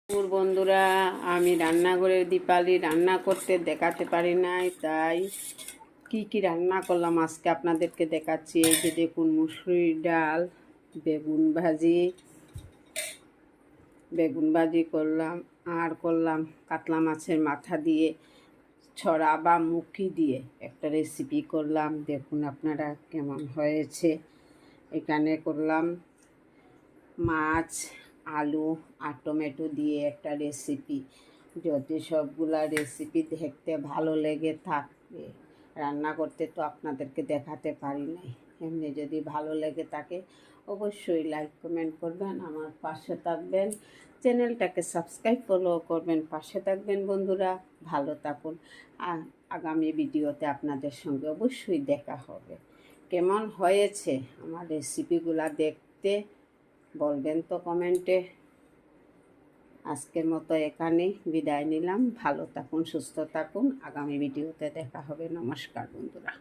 বন্ধুরা, আমি রান্নাঘরের দীপালি রান্না করতে দেখাতে পারি নাই, তাই কি রান্না করলাম আজকে আপনাদেরকে দেখাচ্ছি। এই যে দেখুন, মুসুরির ডাল, বেগুন ভাজি করলাম, আর করলাম কাতলা মাছের মাথা দিয়ে ছড়া বা মুখি দিয়ে একটা রেসিপি করলাম। দেখুন আপনারা কেমন হয়েছে। এখানে করলাম মাছ, আলু আর টমেটো দিয়ে একটা রেসিপি। যদি সবগুলা রেসিপি দেখতে ভালো লেগে থাকে, রান্না করতে তো আপনাদেরকে দেখাতে পারি নাই, এমনি যদি ভালো লেগে থাকে অবশ্যই লাইক কমেন্ট করবেন, আমার পাশে থাকবেন, চ্যানেলটাকে সাবস্ক্রাইব ফলো করবেন, পাশে থাকবেন বন্ধুরা। ভালো থাকুন। আর আগামী ভিডিওতে আপনাদের সঙ্গে অবশ্যই দেখা হবে। কেমন হয়েছে আমার রেসিপিগুলা দেখতে বলবেন তো কমেন্টে। আজকের মতো এখানেই বিদায় নিলাম। ভালো থাকুন, সুস্থ থাকুন। আগামী ভিডিওতে দেখা হবে। নমস্কার বন্ধুরা।